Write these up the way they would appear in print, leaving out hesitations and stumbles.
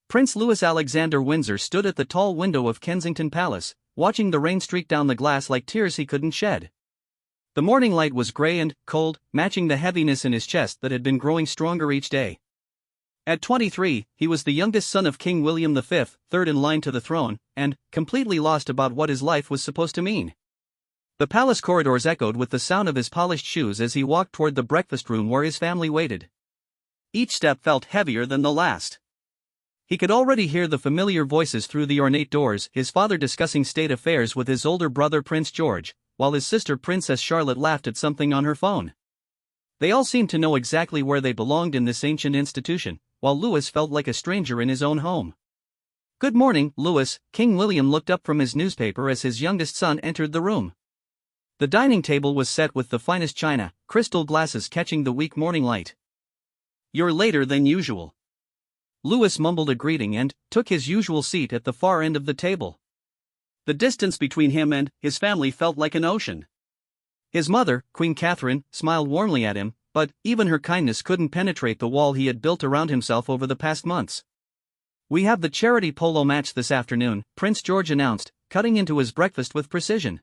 Prince Louis Alexander Windsor stood at the tall window of Kensington Palace, watching the rain streak down the glass like tears he couldn't shed. The morning light was grey and cold, matching the heaviness in his chest that had been growing stronger each day. At 23, he was the youngest son of King William V, third in line to the throne, and completely lost about what his life was supposed to mean. The palace corridors echoed with the sound of his polished shoes as he walked toward the breakfast room where his family waited. Each step felt heavier than the last. He could already hear the familiar voices through the ornate doors, his father discussing state affairs with his older brother Prince George, while his sister Princess Charlotte laughed at something on her phone. They all seemed to know exactly where they belonged in this ancient institution, while Louis felt like a stranger in his own home. "Good morning, Louis," King William looked up from his newspaper as his youngest son entered the room. The dining table was set with the finest china, crystal glasses catching the weak morning light. "You're later than usual." Louis mumbled a greeting and took his usual seat at the far end of the table. The distance between him and his family felt like an ocean. His mother, Queen Catherine, smiled warmly at him, but even her kindness couldn't penetrate the wall he had built around himself over the past months. "We have the charity polo match this afternoon," Prince George announced, cutting into his breakfast with precision.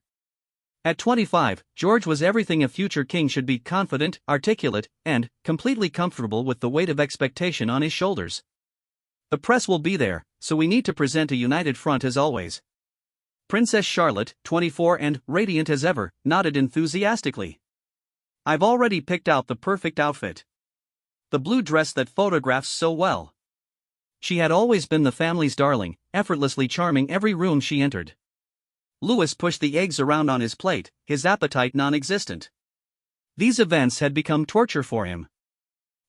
At 25, George was everything a future king should be: confident, articulate, and completely comfortable with the weight of expectation on his shoulders. "The press will be there, so we need to present a united front as always." Princess Charlotte, 24 and radiant as ever, nodded enthusiastically. "I've already picked out the perfect outfit. The blue dress that photographs so well." She had always been the family's darling, effortlessly charming every room she entered. Louis pushed the eggs around on his plate, his appetite non-existent. These events had become torture for him.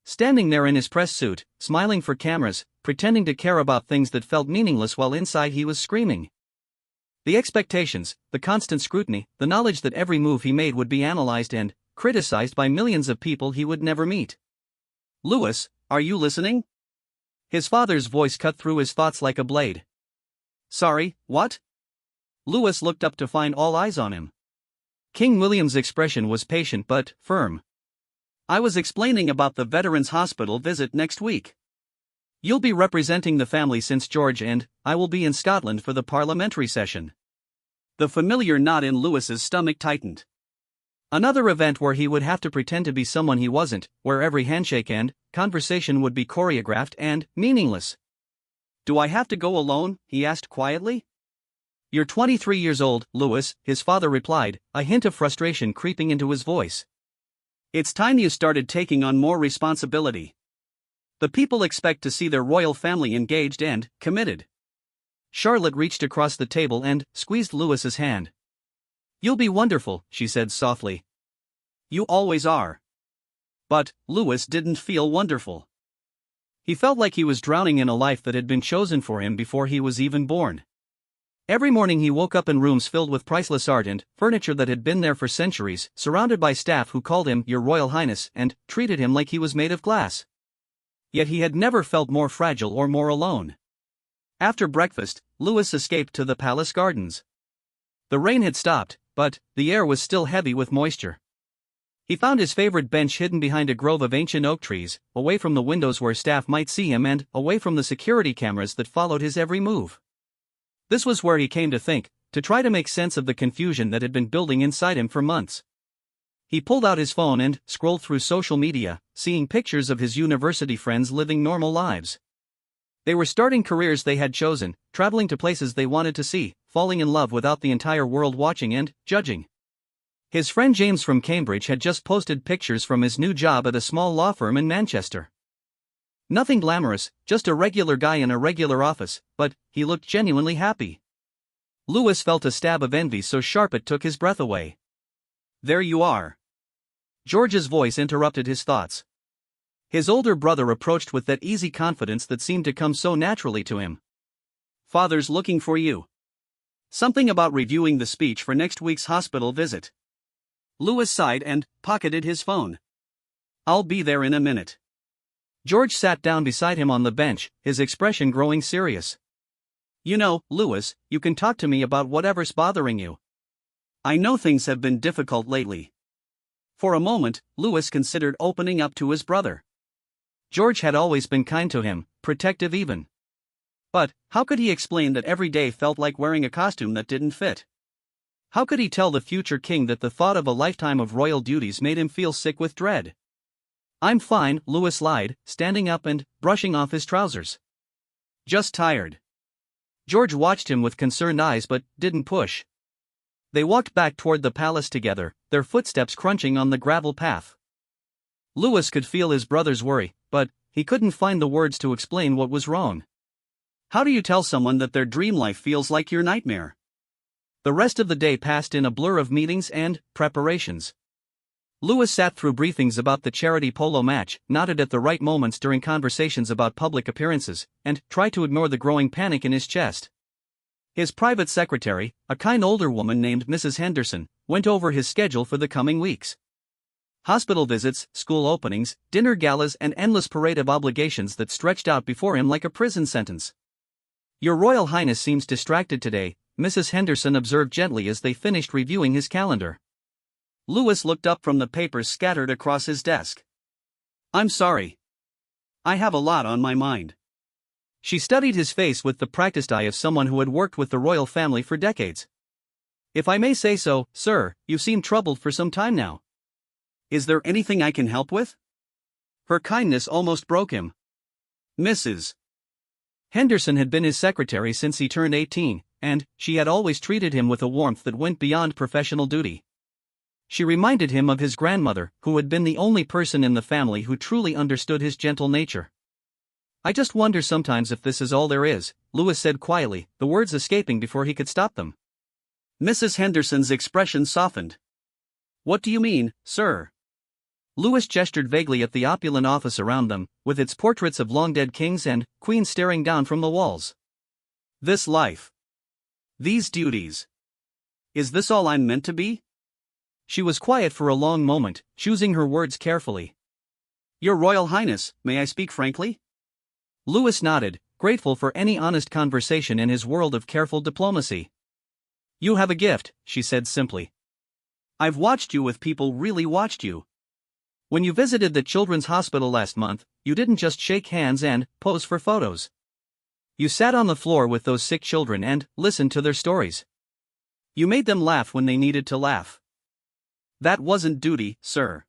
Standing there in his press suit, smiling for cameras, pretending to care about things that felt meaningless while inside he was screaming. The expectations, the constant scrutiny, the knowledge that every move he made would be analyzed and criticized by millions of people he would never meet. "Louis, are you listening?" His father's voice cut through his thoughts like a blade. "Sorry, what?" Louis looked up to find all eyes on him. King William's expression was patient but firm. "I was explaining about the Veterans Hospital visit next week. You'll be representing the family since George and I will be in Scotland for the parliamentary session." The familiar knot in Louis's stomach tightened. Another event where he would have to pretend to be someone he wasn't, where every handshake and conversation would be choreographed and meaningless. "Do I have to go alone?" he asked quietly. "You're 23 years old, Louis," his father replied, a hint of frustration creeping into his voice. "It's time you started taking on more responsibility. The people expect to see their royal family engaged and committed." Charlotte reached across the table and squeezed Louis's hand. "You'll be wonderful," she said softly. "You always are." But Louis didn't feel wonderful. He felt like he was drowning in a life that had been chosen for him before he was even born. Every morning he woke up in rooms filled with priceless art and furniture that had been there for centuries, surrounded by staff who called him "Your Royal Highness" and treated him like he was made of glass. Yet he had never felt more fragile or more alone. After breakfast, Louis escaped to the palace gardens. The rain had stopped, but the air was still heavy with moisture. He found his favorite bench hidden behind a grove of ancient oak trees, away from the windows where staff might see him and away from the security cameras that followed his every move. This was where he came to think, to try to make sense of the confusion that had been building inside him for months. He pulled out his phone and scrolled through social media, seeing pictures of his university friends living normal lives. They were starting careers they had chosen, traveling to places they wanted to see, falling in love without the entire world watching and judging. His friend James from Cambridge had just posted pictures from his new job at a small law firm in Manchester. Nothing glamorous, just a regular guy in a regular office, but he looked genuinely happy. Louis felt a stab of envy so sharp it took his breath away. "There you are." George's voice interrupted his thoughts. His older brother approached with that easy confidence that seemed to come so naturally to him. "Father's looking for you. Something about reviewing the speech for next week's hospital visit." Louis sighed and pocketed his phone. "I'll be there in a minute." George sat down beside him on the bench, his expression growing serious. "You know, Louis, you can talk to me about whatever's bothering you. I know things have been difficult lately." For a moment, Louis considered opening up to his brother. George had always been kind to him, protective even. But, how could he explain that every day felt like wearing a costume that didn't fit? How could he tell the future king that the thought of a lifetime of royal duties made him feel sick with dread? "I'm fine," Louis lied, standing up and brushing off his trousers. "Just tired." George watched him with concerned eyes but didn't push. They walked back toward the palace together, their footsteps crunching on the gravel path. Louis could feel his brother's worry, but he couldn't find the words to explain what was wrong. How do you tell someone that their dream life feels like your nightmare? The rest of the day passed in a blur of meetings and preparations. Louis sat through briefings about the charity polo match, nodded at the right moments during conversations about public appearances, and tried to ignore the growing panic in his chest. His private secretary, a kind older woman named Mrs. Henderson, went over his schedule for the coming weeks. Hospital visits, school openings, dinner galas, and endless parade of obligations that stretched out before him like a prison sentence. "Your Royal Highness seems distracted today," Mrs. Henderson observed gently as they finished reviewing his calendar. Louis looked up from the papers scattered across his desk. "I'm sorry. I have a lot on my mind." She studied his face with the practiced eye of someone who had worked with the royal family for decades. "If I may say so, sir, you seem troubled for some time now. Is there anything I can help with?" Her kindness almost broke him. Mrs. Henderson had been his secretary since he turned 18, and she had always treated him with a warmth that went beyond professional duty. She reminded him of his grandmother, who had been the only person in the family who truly understood his gentle nature. "I just wonder sometimes if this is all there is," Louis said quietly, the words escaping before he could stop them. Mrs. Henderson's expression softened. "What do you mean, sir?" Louis gestured vaguely at the opulent office around them, with its portraits of long-dead kings and queens staring down from the walls. "This life. These duties. Is this all I'm meant to be?" She was quiet for a long moment, choosing her words carefully. "Your Royal Highness, may I speak frankly?" Louis nodded, grateful for any honest conversation in his world of careful diplomacy. "You have a gift," she said simply. "I've watched you with people really watched you. When you visited the children's hospital last month, you didn't just shake hands and pose for photos. You sat on the floor with those sick children and listened to their stories. You made them laugh when they needed to laugh. That wasn't duty, sir.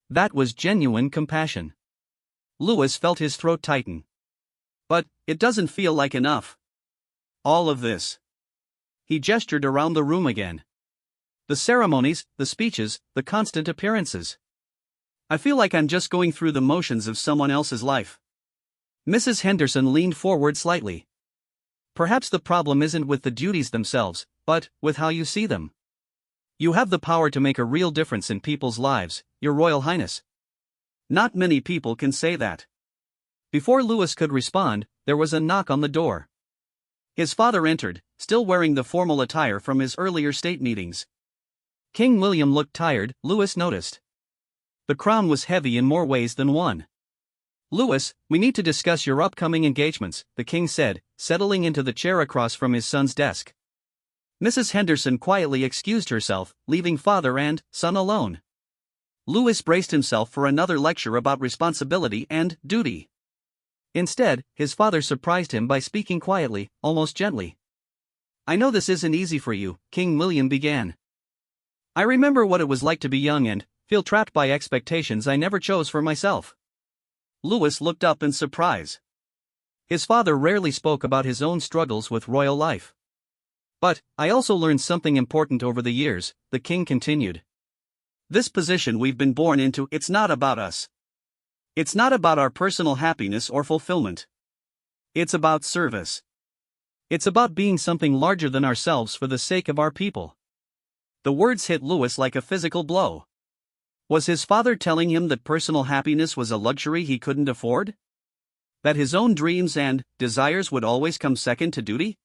That was genuine compassion." Louis felt his throat tighten. "But it doesn't feel like enough. All of this." He gestured around the room again. "The ceremonies, the speeches, the constant appearances. I feel like I'm just going through the motions of someone else's life." Mrs. Henderson leaned forward slightly. "Perhaps the problem isn't with the duties themselves, but with how you see them. You have the power to make a real difference in people's lives, Your Royal Highness." Not many people can say that. Before Louis could respond, there was a knock on the door. His father entered, still wearing the formal attire from his earlier state meetings. King William looked tired, Louis noticed. The crown was heavy in more ways than one. "Louis, we need to discuss your upcoming engagements," the king said, settling into the chair across from his son's desk. Mrs. Henderson quietly excused herself, leaving father and son alone. Louis braced himself for another lecture about responsibility and duty. Instead, his father surprised him by speaking quietly, almost gently. "I know this isn't easy for you," King William began. "I remember what it was like to be young and feel trapped by expectations I never chose for myself." Louis looked up in surprise. His father rarely spoke about his own struggles with royal life. "But I also learned something important over the years," the king continued. "This position we've been born into, it's not about us. It's not about our personal happiness or fulfillment. It's about service. It's about being something larger than ourselves for the sake of our people." The words hit Louis like a physical blow. Was his father telling him that personal happiness was a luxury he couldn't afford? That his own dreams and desires would always come second to duty?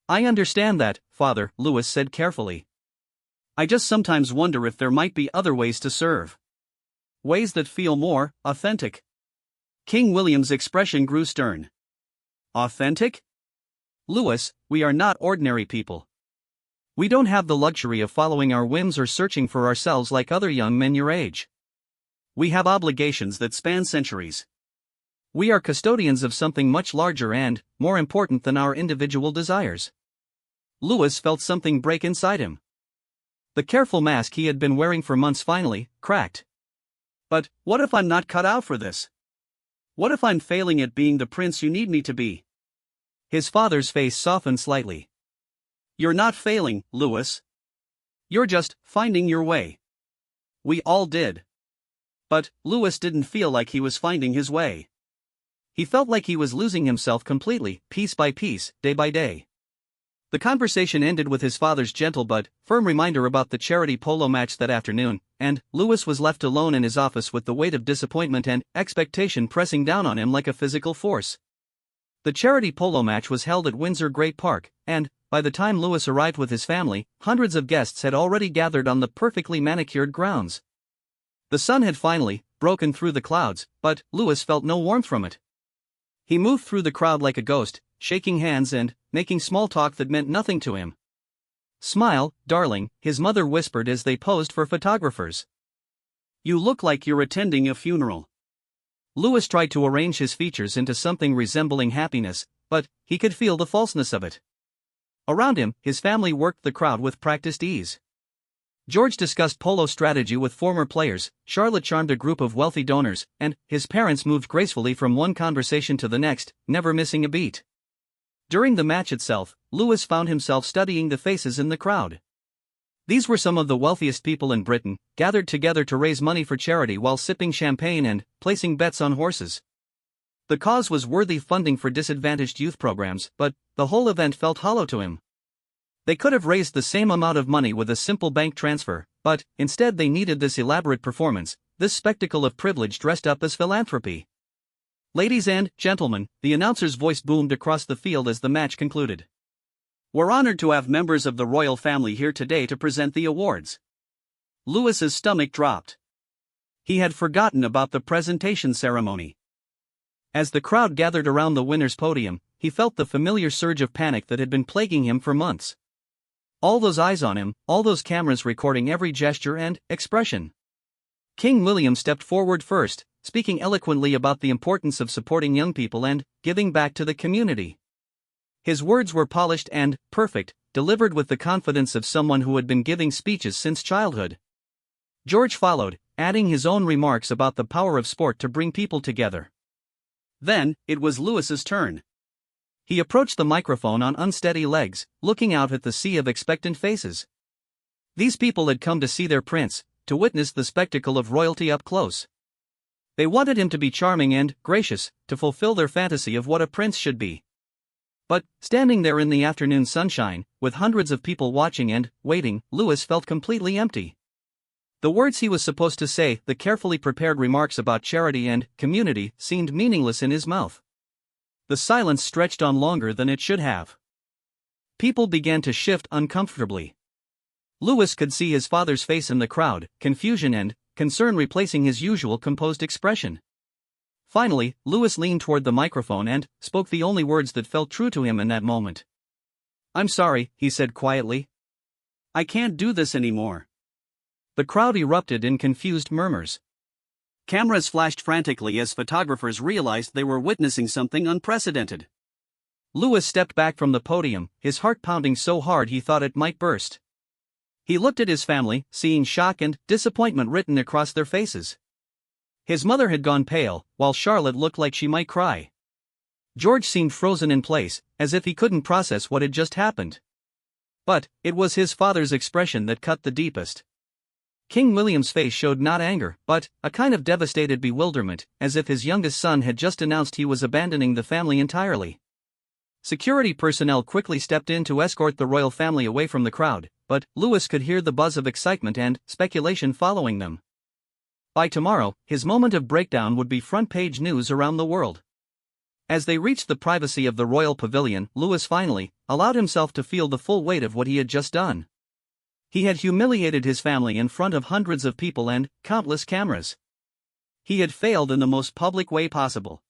"I understand that, father," Louis said carefully. "I just sometimes wonder if there might be other ways to serve. Ways that feel more authentic." King William's expression grew stern. "Authentic? Louis, we are not ordinary people. We don't have the luxury of following our whims or searching for ourselves like other young men your age. We have obligations that span centuries. We are custodians of something much larger and more important than our individual desires. Louis felt something break inside him. The careful mask he had been wearing for months finally cracked. But what if I'm not cut out for this? What if I'm failing at being the prince you need me to be? His father's face softened slightly. You're not failing, Louis. You're just finding your way. We all did. But Louis didn't feel like he was finding his way. He felt like he was losing himself completely, piece by piece, day by day. The conversation ended with his father's gentle but firm reminder about the charity polo match that afternoon, and Louis was left alone in his office with the weight of disappointment and expectation pressing down on him like a physical force. The charity polo match was held at Windsor Great Park, and, by the time Louis arrived with his family, hundreds of guests had already gathered on the perfectly manicured grounds. The sun had finally broken through the clouds, but Louis felt no warmth from it. He moved through the crowd like a ghost, shaking hands and making small talk that meant nothing to him. "Smile, darling," his mother whispered as they posed for photographers. "You look like you're attending a funeral." Louis tried to arrange his features into something resembling happiness, but he could feel the falseness of it. Around him, his family worked the crowd with practiced ease. George discussed polo strategy with former players, Charlotte charmed a group of wealthy donors, and his parents moved gracefully from one conversation to the next, never missing a beat. During the match itself, Louis found himself studying the faces in the crowd. These were some of the wealthiest people in Britain, gathered together to raise money for charity while sipping champagne and placing bets on horses. The cause was worthy funding for disadvantaged youth programs, but the whole event felt hollow to him. They could have raised the same amount of money with a simple bank transfer, but instead they needed this elaborate performance, this spectacle of privilege dressed up as philanthropy. "Ladies and gentlemen," the announcer's voice boomed across the field as the match concluded. "We're honored to have members of the royal family here today to present the awards." Louis's stomach dropped. He had forgotten about the presentation ceremony. As the crowd gathered around the winner's podium, he felt the familiar surge of panic that had been plaguing him for months. All those eyes on him, all those cameras recording every gesture and expression. King William stepped forward first, speaking eloquently about the importance of supporting young people and giving back to the community. His words were polished and perfect, delivered with the confidence of someone who had been giving speeches since childhood. George followed, adding his own remarks about the power of sport to bring people together. Then, it was Louis's turn. He approached the microphone on unsteady legs, looking out at the sea of expectant faces. These people had come to see their prince, to witness the spectacle of royalty up close. They wanted him to be charming and gracious, to fulfill their fantasy of what a prince should be. But, standing there in the afternoon sunshine, with hundreds of people watching and waiting, Louis felt completely empty. The words he was supposed to say, the carefully prepared remarks about charity and community, seemed meaningless in his mouth. The silence stretched on longer than it should have. People began to shift uncomfortably. Louis could see his father's face in the crowd, confusion and concern replacing his usual composed expression. Finally, Louis leaned toward the microphone and spoke the only words that felt true to him in that moment. "I'm sorry," he said quietly. "I can't do this anymore." The crowd erupted in confused murmurs. Cameras flashed frantically as photographers realized they were witnessing something unprecedented. Louis stepped back from the podium, his heart pounding so hard he thought it might burst. He looked at his family, seeing shock and disappointment written across their faces. His mother had gone pale, while Charlotte looked like she might cry. George seemed frozen in place, as if he couldn't process what had just happened. But it was his father's expression that cut the deepest. King William's face showed not anger, but a kind of devastated bewilderment, as if his youngest son had just announced he was abandoning the family entirely. Security personnel quickly stepped in to escort the royal family away from the crowd, but Louis could hear the buzz of excitement and speculation following them. By tomorrow, his moment of breakdown would be front-page news around the world. As they reached the privacy of the royal pavilion, Louis finally allowed himself to feel the full weight of what he had just done. He had humiliated his family in front of hundreds of people and countless cameras. He had failed in the most public way possible.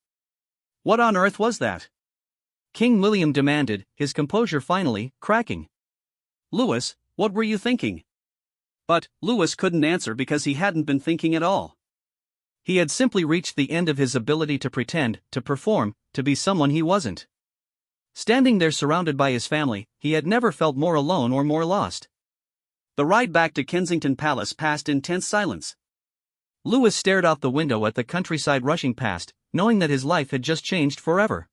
What on earth was that? King William demanded, his composure finally cracking. "Louis, what were you thinking?" But Louis couldn't answer because he hadn't been thinking at all. He had simply reached the end of his ability to pretend, to perform, to be someone he wasn't. Standing there surrounded by his family, he had never felt more alone or more lost. The ride back to Kensington Palace passed in tense silence. Louis stared out the window at the countryside rushing past, knowing that his life had just changed forever.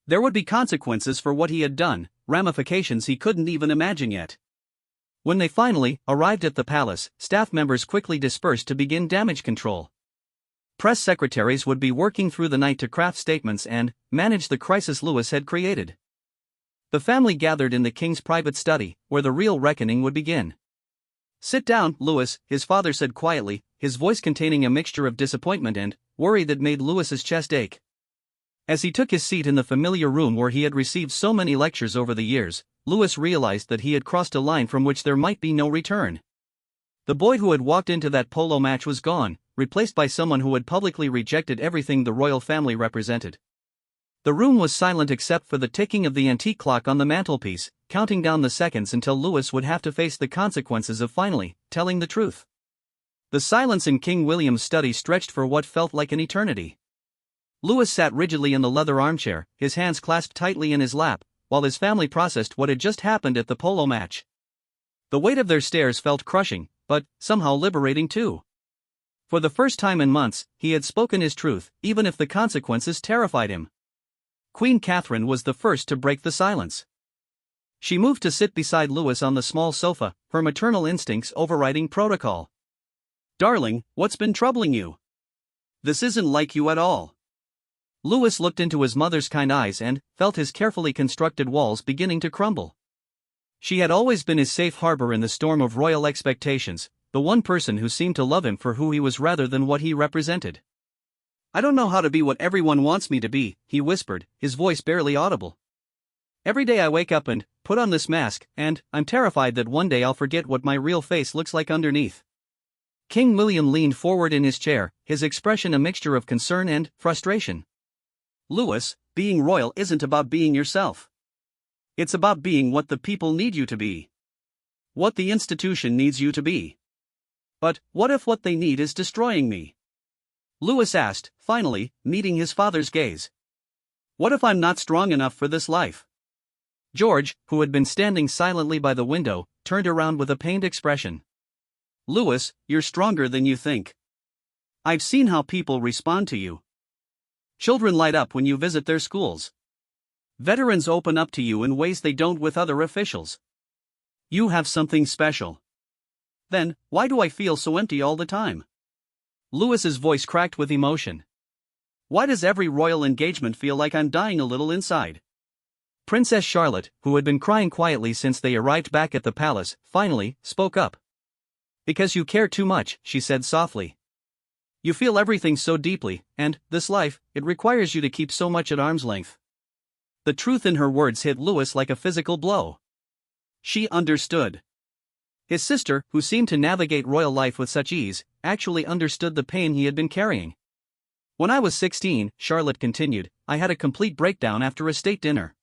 There would be consequences for what he had done, ramifications he couldn't even imagine yet. When they finally arrived at the palace, staff members quickly dispersed to begin damage control. Press secretaries would be working through the night to craft statements and manage the crisis Louis had created. The family gathered in the king's private study, where the real reckoning would begin. "Sit down, Louis," his father said quietly, his voice containing a mixture of disappointment and worry that made Louis's chest ache. As he took his seat in the familiar room where he had received so many lectures over the years, Louis realized that he had crossed a line from which there might be no return. The boy who had walked into that polo match was gone, replaced by someone who had publicly rejected everything the royal family represented. The room was silent except for the ticking of the antique clock on the mantelpiece, counting down the seconds until Louis would have to face the consequences of finally telling the truth. The silence in King William's study stretched for what felt like an eternity. Louis sat rigidly in the leather armchair, his hands clasped tightly in his lap, while his family processed what had just happened at the polo match. The weight of their stares felt crushing, but somehow liberating too. For the first time in months, he had spoken his truth, even if the consequences terrified him. Queen Catherine was the first to break the silence. She moved to sit beside Louis on the small sofa, her maternal instincts overriding protocol. "Darling, what's been troubling you? This isn't like you at all." Louis looked into his mother's kind eyes and felt his carefully constructed walls beginning to crumble. She had always been his safe harbor in the storm of royal expectations, the one person who seemed to love him for who he was rather than what he represented. "I don't know how to be what everyone wants me to be," he whispered, his voice barely audible. "Every day I wake up and put on this mask, and I'm terrified that one day I'll forget what my real face looks like underneath." King William leaned forward in his chair, his expression a mixture of concern and frustration. "Louis, being royal isn't about being yourself. It's about being what the people need you to be. What the institution needs you to be." "But what if what they need is destroying me?" Louis asked, finally, meeting his father's gaze. "What if I'm not strong enough for this life?" George, who had been standing silently by the window, turned around with a pained expression. "Louis, you're stronger than you think. I've seen how people respond to you. Children light up when you visit their schools. Veterans open up to you in ways they don't with other officials. You have something special. Then, why do I feel so empty all the time?" Louis's voice cracked with emotion. "Why does every royal engagement feel like I'm dying a little inside?" Princess Charlotte, who had been crying quietly since they arrived back at the palace, finally spoke up. "Because you care too much," she said softly. "You feel everything so deeply, and this life, it requires you to keep so much at arm's length." The truth in her words hit Louis like a physical blow. She understood. His sister, who seemed to navigate royal life with such ease, actually understood the pain he had been carrying. "When I was 16, Charlotte continued, I had a complete breakdown after a state dinner.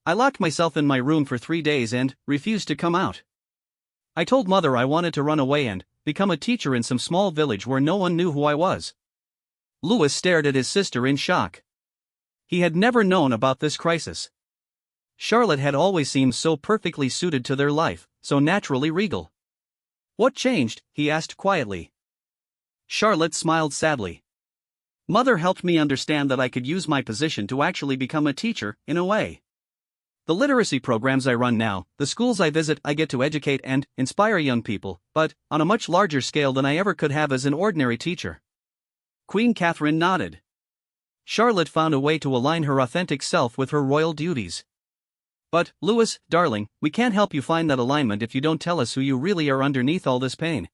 I locked myself in my room for 3 days and refused to come out. I told Mother I wanted to run away and become a teacher in some small village where no one knew who I was." Louis stared at his sister in shock. He had never known about this crisis. Charlotte had always seemed so perfectly suited to their life, so naturally regal. "What changed?" he asked quietly. Charlotte smiled sadly. "Mother helped me understand that I could use my position to actually become a teacher, in a way. The literacy programs I run now, the schools I visit, I get to educate and inspire young people, but on a much larger scale than I ever could have as an ordinary teacher." Queen Catherine nodded. Charlotte found a way to align her authentic self with her royal duties. "But, Louis, darling, we can't help you find that alignment if you don't tell us who you really are underneath all this pain."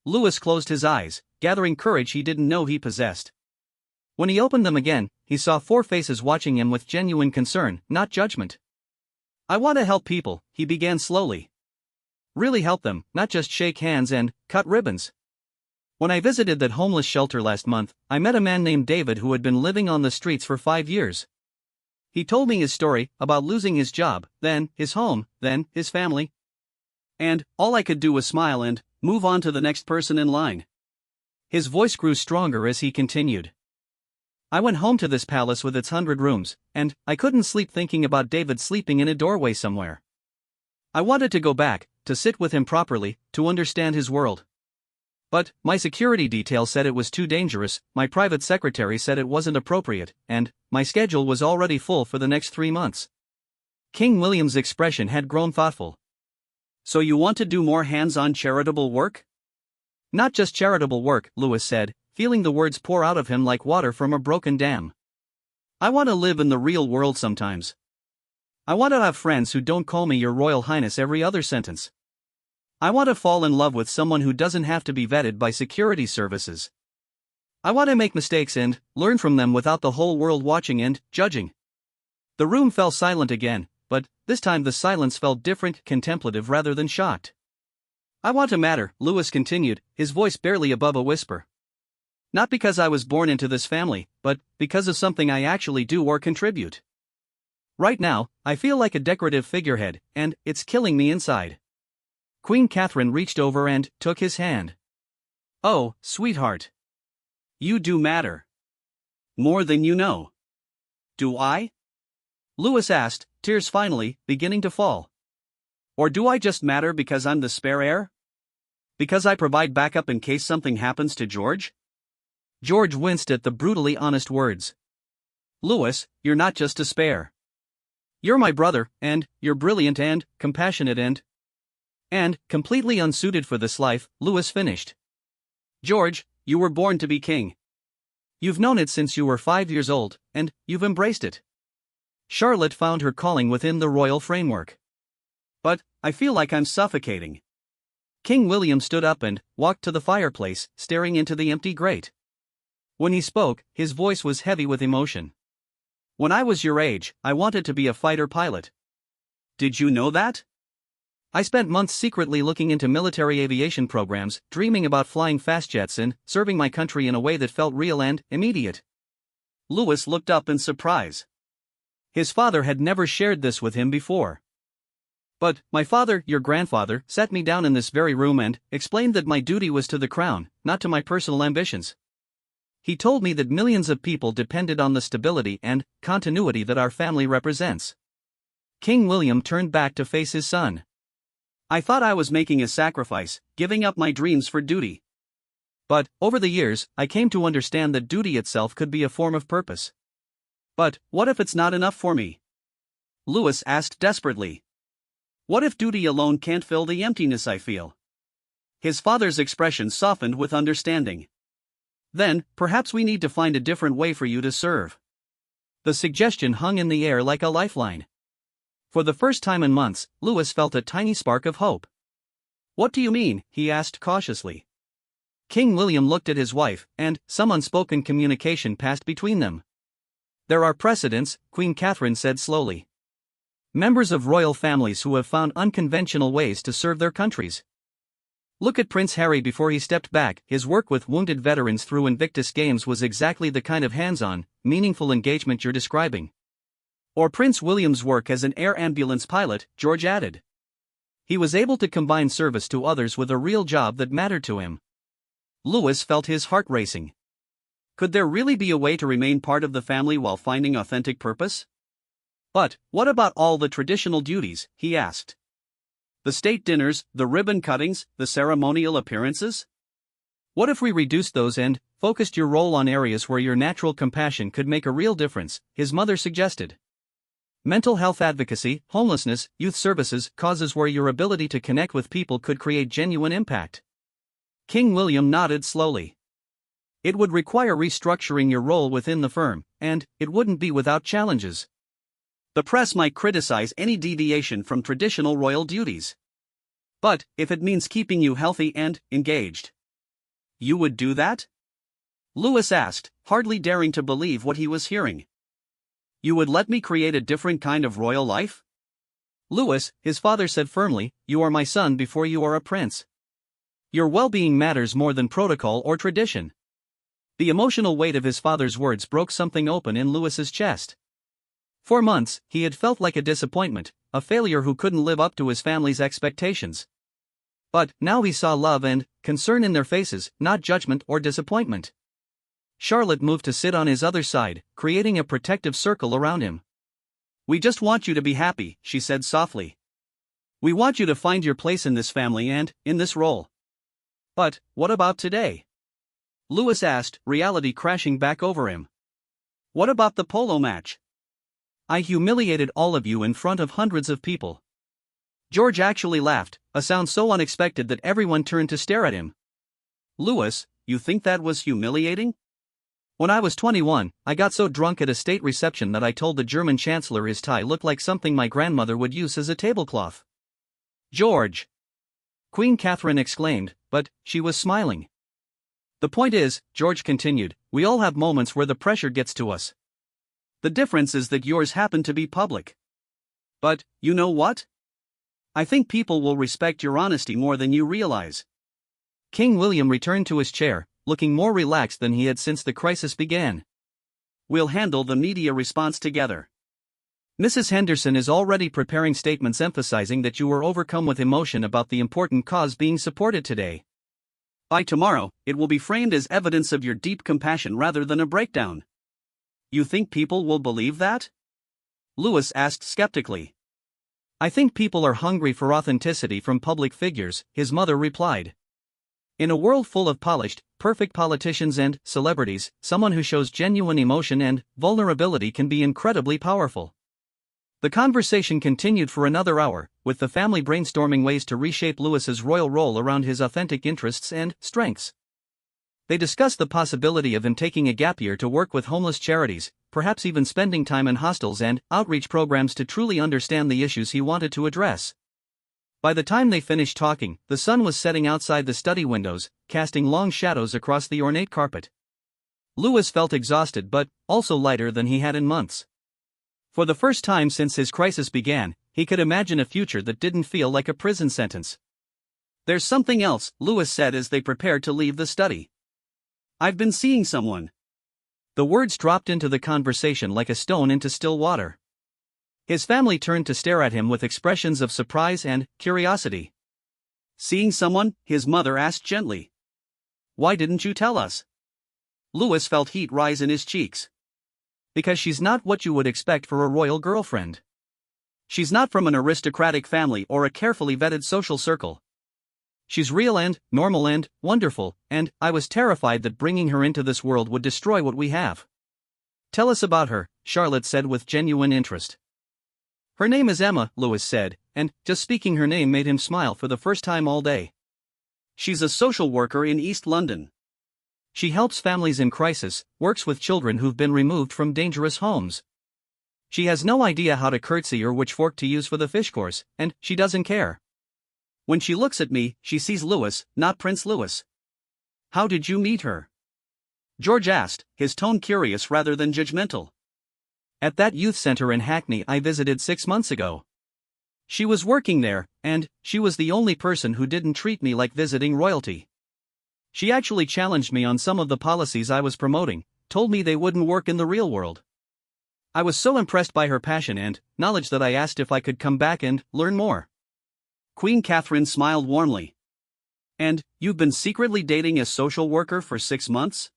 Louis closed his eyes, gathering courage he didn't know he possessed. When he opened them again, he saw 4 faces watching him with genuine concern, not judgment. "I want to help people," he began slowly. "Really help them, not just shake hands and cut ribbons. When I visited that homeless shelter last month, I met a man named David who had been living on the streets for 5 years. He told me his story about losing his job, then his home, then his family. And all I could do was smile and move on to the next person in line. His voice grew stronger as he continued. I went home to this palace with its 100 rooms, and I couldn't sleep thinking about David sleeping in a doorway somewhere. I wanted to go back, to sit with him properly, to understand his world. But my security detail said it was too dangerous, my private secretary said it wasn't appropriate, and my schedule was already full for the next 3 months. King William's expression had grown thoughtful. So you want to do more hands-on charitable work? Not just charitable work, Louis said, feeling the words pour out of him like water from a broken dam. I want to live in the real world sometimes. I want to have friends who don't call me Your Royal Highness every other sentence. I want to fall in love with someone who doesn't have to be vetted by security services. I want to make mistakes and learn from them without the whole world watching and judging. The room fell silent again, but this time the silence felt different, contemplative rather than shocked. I want to matter, Louis continued, his voice barely above a whisper. Not because I was born into this family, but because of something I actually do or contribute. Right now, I feel like a decorative figurehead, and it's killing me inside. Queen Catherine reached over and took his hand. Oh, sweetheart. You do matter. More than you know. Do I? Louis asked, tears finally beginning to fall. Or do I just matter because I'm the spare heir? Because I provide backup in case something happens to George? George winced at the brutally honest words. Louis, you're not just a spare. You're my brother, and you're brilliant and compassionate and completely unsuited for this life, Louis finished. George, you were born to be king. You've known it since you were 5 years old, and you've embraced it. Charlotte found her calling within the royal framework. But I feel like I'm suffocating. King William stood up and walked to the fireplace, staring into the empty grate. When he spoke, his voice was heavy with emotion. When I was your age, I wanted to be a fighter pilot. Did you know that? I spent months secretly looking into military aviation programs, dreaming about flying fast jets and serving my country in a way that felt real and immediate. Louis looked up in surprise. His father had never shared this with him before. But my father, your grandfather, sat me down in this very room and explained that my duty was to the crown, not to my personal ambitions. He told me that millions of people depended on the stability and continuity that our family represents. King William turned back to face his son. I thought I was making a sacrifice, giving up my dreams for duty. But, over the years, I came to understand that duty itself could be a form of purpose. But, what if it's not enough for me? Louis asked desperately. What if duty alone can't fill the emptiness I feel? His father's expression softened with understanding. Then, perhaps we need to find a different way for you to serve. The suggestion hung in the air like a lifeline. For the first time in months, Louis felt a tiny spark of hope. What do you mean? He asked cautiously. King William looked at his wife, and some unspoken communication passed between them. There are precedents, Queen Catherine said slowly. Members of royal families who have found unconventional ways to serve their countries. Look at Prince Harry before he stepped back. His work with wounded veterans through Invictus Games was exactly the kind of hands-on, meaningful engagement you're describing. Or Prince William's work as an air ambulance pilot, George added. He was able to combine service to others with a real job that mattered to him. Louis felt his heart racing. Could there really be a way to remain part of the family while finding authentic purpose? But, what about all the traditional duties, he asked. The state dinners, the ribbon cuttings, the ceremonial appearances? What if we reduced those and focused your role on areas where your natural compassion could make a real difference, his mother suggested. Mental health advocacy, homelessness, youth services, causes where your ability to connect with people could create genuine impact. King William nodded slowly. It would require restructuring your role within the firm, and it wouldn't be without challenges. The press might criticize any deviation from traditional royal duties. But, if it means keeping you healthy and engaged, you would do that? Louis asked, hardly daring to believe what he was hearing. You would let me create a different kind of royal life? Louis, his father said firmly, you are my son before you are a prince. Your well-being matters more than protocol or tradition. The emotional weight of his father's words broke something open in Louis's chest. For months, he had felt like a disappointment, a failure who couldn't live up to his family's expectations. But now he saw love and concern in their faces, not judgment or disappointment. Charlotte moved to sit on his other side, creating a protective circle around him. "We just want you to be happy," she said softly. "We want you to find your place in this family and in this role." "But what about today?" Louis asked, reality crashing back over him. "What about the polo match? I humiliated all of you in front of hundreds of people." George actually laughed, a sound so unexpected that everyone turned to stare at him. "Louis, you think that was humiliating?" "When I was 21, I got so drunk at a state reception that I told the German chancellor his tie looked like something my grandmother would use as a tablecloth." "George!" Queen Catherine exclaimed, but she was smiling. "The point is," George continued, "we all have moments where the pressure gets to us. The difference is that yours happened to be public. But, you know what? I think people will respect your honesty more than you realize." King William returned to his chair, looking more relaxed than he had since the crisis began. "We'll handle the media response together. Mrs. Henderson is already preparing statements emphasizing that you were overcome with emotion about the important cause being supported today. By tomorrow, it will be framed as evidence of your deep compassion rather than a breakdown." "You think people will believe that?" Louis asked skeptically. "I think people are hungry for authenticity from public figures," his mother replied. "In a world full of polished, perfect politicians and celebrities, someone who shows genuine emotion and vulnerability can be incredibly powerful." The conversation continued for another hour, with the family brainstorming ways to reshape Louis's royal role around his authentic interests and strengths. They discussed the possibility of him taking a gap year to work with homeless charities, perhaps even spending time in hostels and outreach programs to truly understand the issues he wanted to address. By the time they finished talking, the sun was setting outside the study windows, casting long shadows across the ornate carpet. Louis felt exhausted but also lighter than he had in months. For the first time since his crisis began, he could imagine a future that didn't feel like a prison sentence. "There's something else," Louis said as they prepared to leave the study. "I've been seeing someone." The words dropped into the conversation like a stone into still water. His family turned to stare at him with expressions of surprise and curiosity. "Seeing someone?" his mother asked gently. "Why didn't you tell us?" Louis felt heat rise in his cheeks. "Because she's not what you would expect for a royal girlfriend. She's not from an aristocratic family or a carefully vetted social circle. She's real and normal and wonderful, and I was terrified that bringing her into this world would destroy what we have." "Tell us about her," Charlotte said with genuine interest. "Her name is Emma," Louis said, and just speaking her name made him smile for the first time all day. "She's a social worker in East London. She helps families in crisis, works with children who've been removed from dangerous homes. She has no idea how to curtsy or which fork to use for the fish course, and she doesn't care. When she looks at me, she sees Louis, not Prince Louis." "How did you meet her?" George asked, his tone curious rather than judgmental. "At that youth center in Hackney I visited 6 months ago. She was working there, and she was the only person who didn't treat me like visiting royalty. She actually challenged me on some of the policies I was promoting, told me they wouldn't work in the real world. I was so impressed by her passion and knowledge that I asked if I could come back and learn more." Queen Catherine smiled warmly. "And you've been secretly dating a social worker for 6 months?"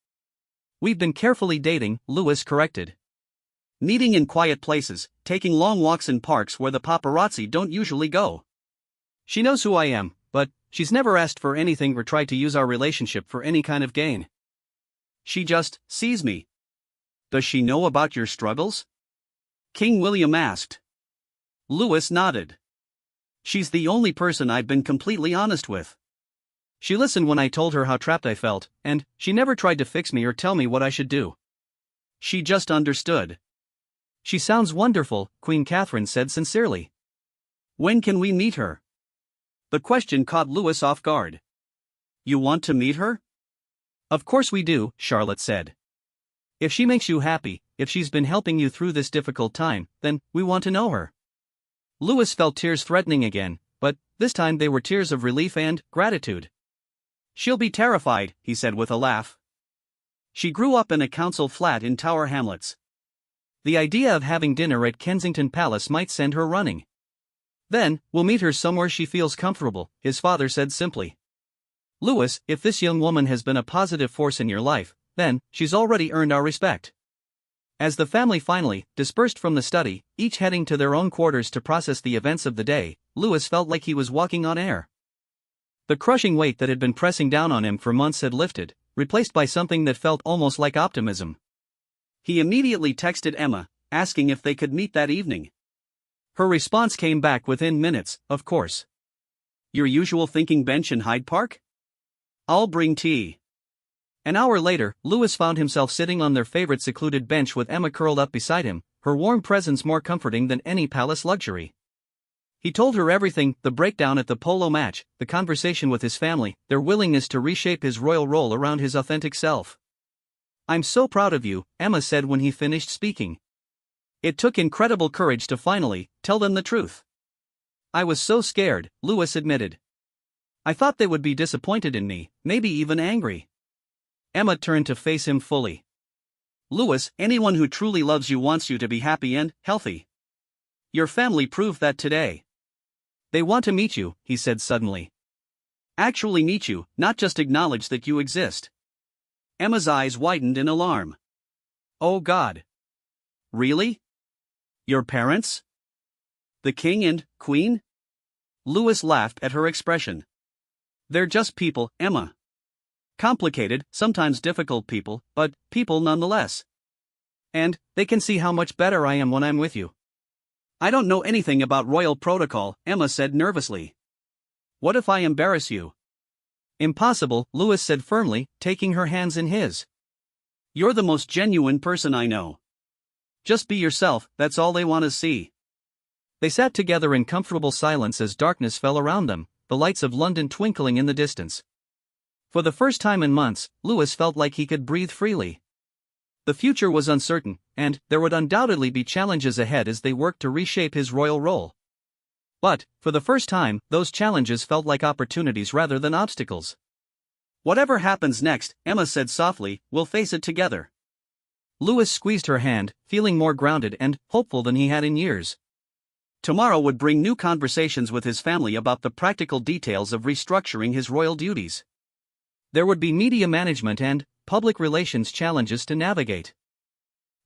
"We've been carefully dating," Louis corrected. "Meeting in quiet places, taking long walks in parks where the paparazzi don't usually go. She knows who I am, but she's never asked for anything or tried to use our relationship for any kind of gain. She just sees me." "Does she know about your struggles?" King William asked. Louis nodded. "She's the only person I've been completely honest with. She listened when I told her how trapped I felt, and she never tried to fix me or tell me what I should do. She just understood." "She sounds wonderful," Queen Catherine said sincerely. "When can we meet her?" The question caught Louis off guard. "You want to meet her?" "Of course we do," Charlotte said. "If she makes you happy, if she's been helping you through this difficult time, then we want to know her." Louis felt tears threatening again, but this time they were tears of relief and gratitude. "She'll be terrified," he said with a laugh. "She grew up in a council flat in Tower Hamlets. The idea of having dinner at Kensington Palace might send her running. Then, we'll meet her somewhere she feels comfortable, his father said simply. Louis, if this young woman has been a positive force in your life, then, she's already earned our respect. As the family finally dispersed from the study, each heading to their own quarters to process the events of the day, Louis felt like he was walking on air. The crushing weight that had been pressing down on him for months had lifted, replaced by something that felt almost like optimism. He immediately texted Emma, asking if they could meet that evening. Her response came back within minutes, of course. Your usual thinking bench in Hyde Park? I'll bring tea. An hour later, Louis found himself sitting on their favorite secluded bench with Emma curled up beside him, her warm presence more comforting than any palace luxury. He told her everything, the breakdown at the polo match, the conversation with his family, their willingness to reshape his royal role around his authentic self. I'm so proud of you, Emma said when he finished speaking. It took incredible courage to finally tell them the truth. I was so scared, Louis admitted. I thought they would be disappointed in me, maybe even angry. Emma turned to face him fully. Louis, anyone who truly loves you wants you to be happy and healthy. Your family proved that today. They want to meet you, he said suddenly. Actually meet you, not just acknowledge that you exist. Emma's eyes widened in alarm. Oh God. Really? Your parents? The king and queen? Louis laughed at her expression. They're just people, Emma. Complicated, sometimes difficult people, but people nonetheless. And they can see how much better I am when I'm with you. I don't know anything about royal protocol, Emma said nervously. What if I embarrass you? Impossible, Louis said firmly, taking her hands in his. You're the most genuine person I know. Just be yourself, that's all they want to see. They sat together in comfortable silence as darkness fell around them, the lights of London twinkling in the distance. For the first time in months, Louis felt like he could breathe freely. The future was uncertain, and there would undoubtedly be challenges ahead as they worked to reshape his royal role. But, for the first time, those challenges felt like opportunities rather than obstacles. Whatever happens next, Emma said softly, we'll face it together. Louis squeezed her hand, feeling more grounded and hopeful than he had in years. Tomorrow would bring new conversations with his family about the practical details of restructuring his royal duties. There would be media management and public relations challenges to navigate.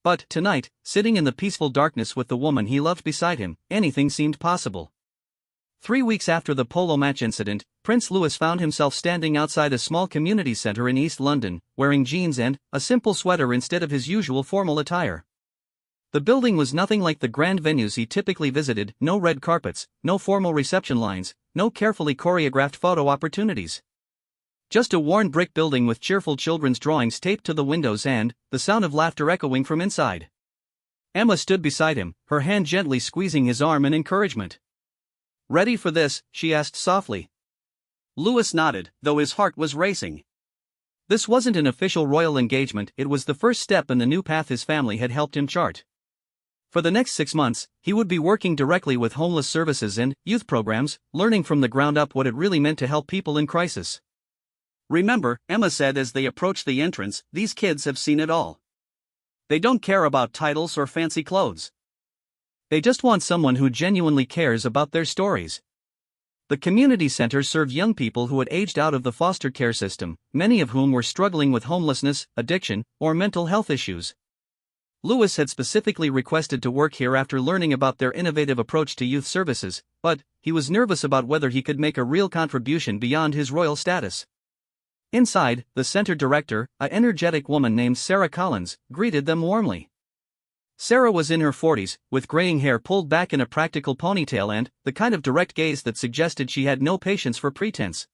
But tonight, sitting in the peaceful darkness with the woman he loved beside him, anything seemed possible. 3 weeks after the polo match incident, Prince Louis found himself standing outside a small community centre in East London, wearing jeans and a simple sweater instead of his usual formal attire. The building was nothing like the grand venues he typically visited, no red carpets, no formal reception lines, no carefully choreographed photo opportunities. Just a worn brick building with cheerful children's drawings taped to the windows and the sound of laughter echoing from inside. Emma stood beside him, her hand gently squeezing his arm in encouragement. Ready for this? She asked softly. Louis nodded, though his heart was racing. This wasn't an official royal engagement, it was the first step in the new path his family had helped him chart. For the next 6 months, he would be working directly with homeless services and youth programs, learning from the ground up what it really meant to help people in crisis. Remember, Emma said as they approached the entrance, these kids have seen it all. They don't care about titles or fancy clothes. They just want someone who genuinely cares about their stories. The community center served young people who had aged out of the foster care system, many of whom were struggling with homelessness, addiction, or mental health issues. Louis had specifically requested to work here after learning about their innovative approach to youth services, but he was nervous about whether he could make a real contribution beyond his royal status. Inside, the center director, an energetic woman named Sarah Collins, greeted them warmly. Sarah was in her 40s, with graying hair pulled back in a practical ponytail and the kind of direct gaze that suggested she had no patience for pretense.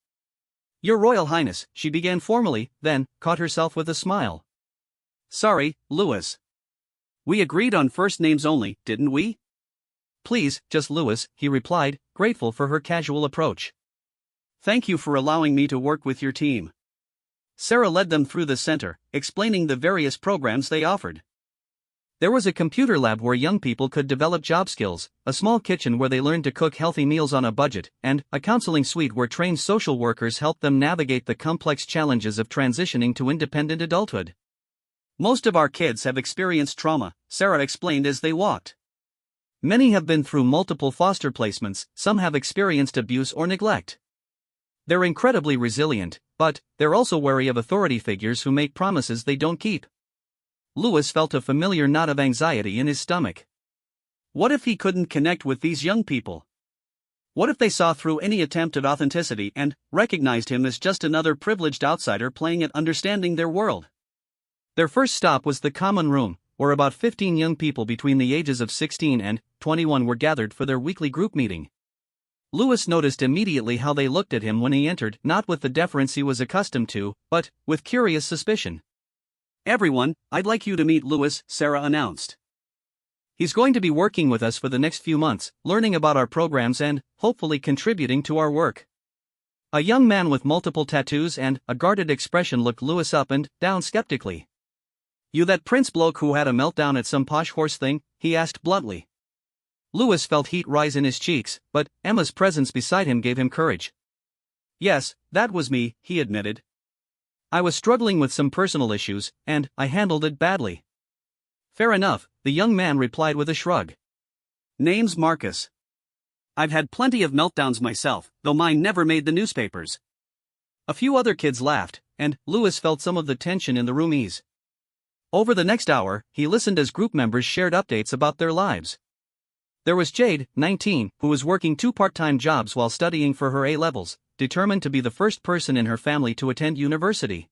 Your Royal Highness, she began formally, then caught herself with a smile. Sorry, Louis. We agreed on first names only, didn't we? Please, just Louis, he replied, grateful for her casual approach. Thank you for allowing me to work with your team. Sarah led them through the center, explaining the various programs they offered. There was a computer lab where young people could develop job skills, a small kitchen where they learned to cook healthy meals on a budget, and a counseling suite where trained social workers helped them navigate the complex challenges of transitioning to independent adulthood. Most of our kids have experienced trauma, Sarah explained as they walked. Many have been through multiple foster placements, some have experienced abuse or neglect. They're incredibly resilient, but they're also wary of authority figures who make promises they don't keep. Lewis felt a familiar knot of anxiety in his stomach. What if he couldn't connect with these young people? What if they saw through any attempt at authenticity and recognized him as just another privileged outsider playing at understanding their world? Their first stop was the common room, where about 15 young people between the ages of 16 and 21 were gathered for their weekly group meeting. Lewis noticed immediately how they looked at him when he entered, not with the deference he was accustomed to, but with curious suspicion. "Everyone, I'd like you to meet Lewis," Sarah announced. "He's going to be working with us for the next few months, learning about our programs and, hopefully, contributing to our work." A young man with multiple tattoos and a guarded expression looked Lewis up and down skeptically. "You that Prince bloke who had a meltdown at some posh horse thing?" he asked bluntly. Lewis felt heat rise in his cheeks, but Emma's presence beside him gave him courage. "Yes, that was me," he admitted. "I was struggling with some personal issues, and I handled it badly." "Fair enough," the young man replied with a shrug. "Name's Marcus. I've had plenty of meltdowns myself, though mine never made the newspapers." A few other kids laughed, and Lewis felt some of the tension in the room ease. Over the next hour, he listened as group members shared updates about their lives. There was Jade, 19, who was working 2 part-time jobs while studying for her A-levels, determined to be the first person in her family to attend university.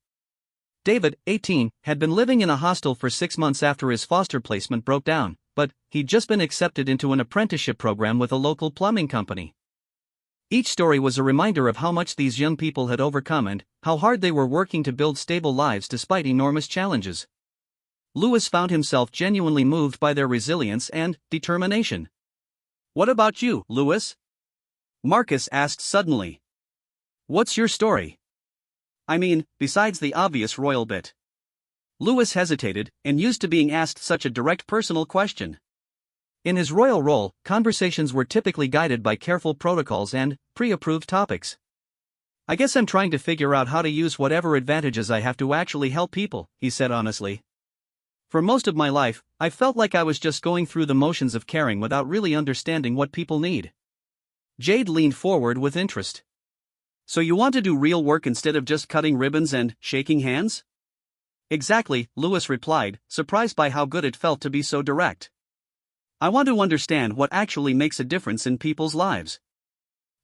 David, 18, had been living in a hostel for 6 months after his foster placement broke down, but he'd just been accepted into an apprenticeship program with a local plumbing company. Each story was a reminder of how much these young people had overcome and how hard they were working to build stable lives despite enormous challenges. Lewis found himself genuinely moved by their resilience and determination. "What about you, Lewis?" Marcus asked suddenly. "What's your story? I mean, besides the obvious royal bit." Lewis hesitated, and used to being asked such a direct personal question. In his royal role, conversations were typically guided by careful protocols and pre-approved topics. "I guess I'm trying to figure out how to use whatever advantages I have to actually help people," he said honestly. "For most of my life, I felt like I was just going through the motions of caring without really understanding what people need." Jade leaned forward with interest. "So you want to do real work instead of just cutting ribbons and shaking hands?" "Exactly," Lewis replied, surprised by how good it felt to be so direct. "I want to understand what actually makes a difference in people's lives."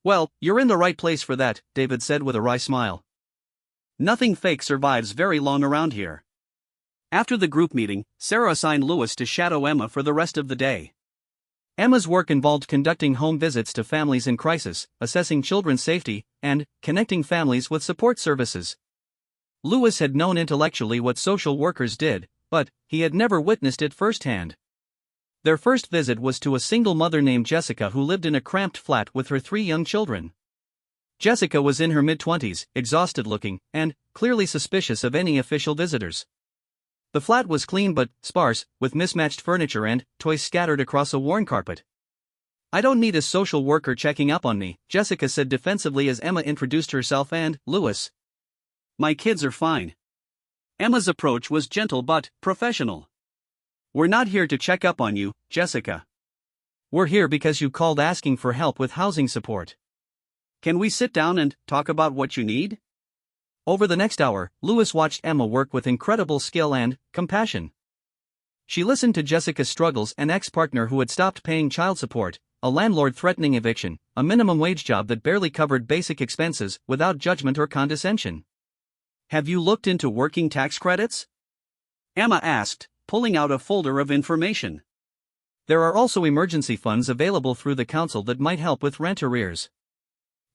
"Well, you're in the right place for that," David said with a wry smile. "Nothing fake survives very long around here." After the group meeting, Sarah assigned Lewis to shadow Emma for the rest of the day. Emma's work involved conducting home visits to families in crisis, assessing children's safety, and connecting families with support services. Lewis had known intellectually what social workers did, but he had never witnessed it firsthand. Their first visit was to a single mother named Jessica who lived in a cramped flat with her 3 young children. Jessica was in her mid-20s, exhausted-looking, and clearly suspicious of any official visitors. The flat was clean but sparse, with mismatched furniture and toys scattered across a worn carpet. "I don't need a social worker checking up on me," Jessica said defensively as Emma introduced herself and Lewis. "My kids are fine." Emma's approach was gentle but professional. "We're not here to check up on you, Jessica. We're here because you called asking for help with housing support. Can we sit down and talk about what you need?" Over the next hour, Lewis watched Emma work with incredible skill and compassion. She listened to Jessica's struggles, an ex-partner who had stopped paying child support, a landlord threatening eviction, a minimum wage job that barely covered basic expenses, without judgment or condescension. "Have you looked into working tax credits?" Emma asked, pulling out a folder of information. "There are also emergency funds available through the council that might help with rent arrears."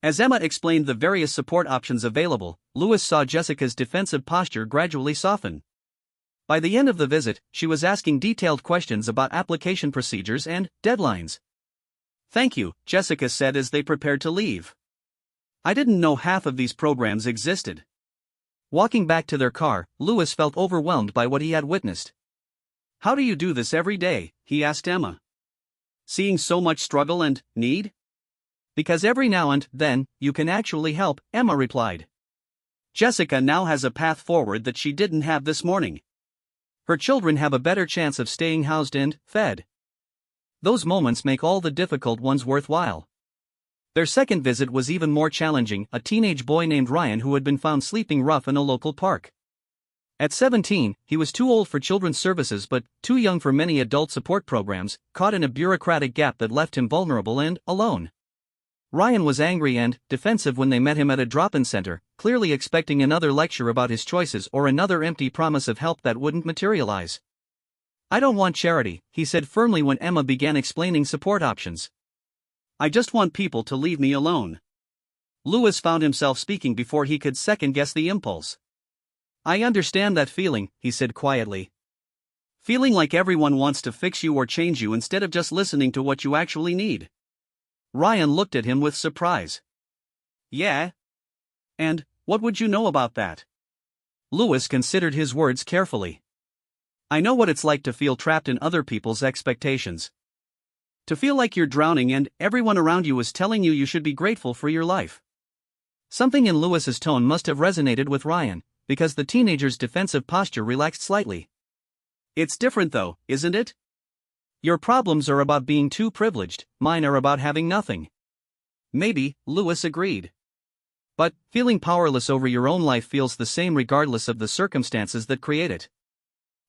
As Emma explained the various support options available, Lewis saw Jessica's defensive posture gradually soften. By the end of the visit, she was asking detailed questions about application procedures and deadlines. "Thank you," Jessica said as they prepared to leave. "I didn't know half of these programs existed." Walking back to their car, Lewis felt overwhelmed by what he had witnessed. "How do you do this every day?" he asked Emma. "Seeing so much struggle and need?" "Because every now and then, you can actually help," Emma replied. Jessica now has a path forward that she didn't have this morning. Her children have a better chance of staying housed and fed. those moments make all the difficult ones worthwhile. Their second visit was even more challenging, a teenage boy named Ryan who had been found sleeping rough in a local park. At 17, he was too old for children's services but too young for many adult support programs, caught in a bureaucratic gap that left him vulnerable and alone. Ryan was angry and defensive when they met him at a drop-in center, clearly expecting another lecture about his choices or another empty promise of help that wouldn't materialize. "I don't want charity," he said firmly when Emma began explaining support options. "I just want people to leave me alone." Lewis found himself speaking before he could second-guess the impulse. "I understand that feeling," he said quietly. "Feeling like everyone wants to fix you or change you instead of just listening to what you actually need." Ryan looked at him with surprise. "Yeah? And what would you know about that?" Lewis considered his words carefully. "I know what it's like to feel trapped in other people's expectations. To feel like you're drowning and everyone around you is telling you should be grateful for your life." Something in Lewis's tone must have resonated with Ryan, because the teenager's defensive posture relaxed slightly. "It's different though, isn't it? Your problems are about being too privileged, mine are about having nothing." "Maybe," Lewis agreed. "But feeling powerless over your own life feels the same regardless of the circumstances that create it."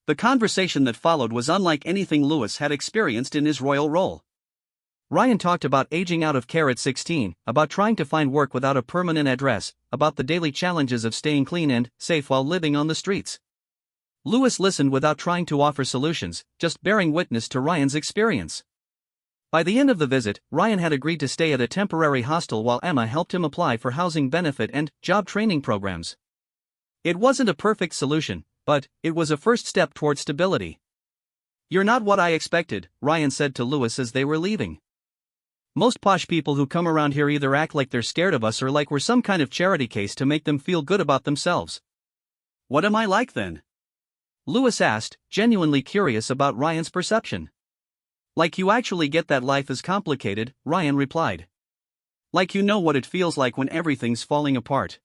The conversation that followed was unlike anything Lewis had experienced in his royal role. Ryan talked about aging out of care at 16, about trying to find work without a permanent address, about the daily challenges of staying clean and safe while living on the streets. Lewis listened without trying to offer solutions, just bearing witness to Ryan's experience. By the end of the visit, Ryan had agreed to stay at a temporary hostel while Emma helped him apply for housing benefit and job training programs. It wasn't a perfect solution, but it was a first step toward stability. "You're not what I expected," Ryan said to Lewis as they were leaving. "Most posh people who come around here either act like they're scared of us or like we're some kind of charity case to make them feel good about themselves." "What am I like then?" Lewis asked, genuinely curious about Ryan's perception. "Like you actually get that life is complicated," Ryan replied. "Like you know what it feels like when everything's falling apart."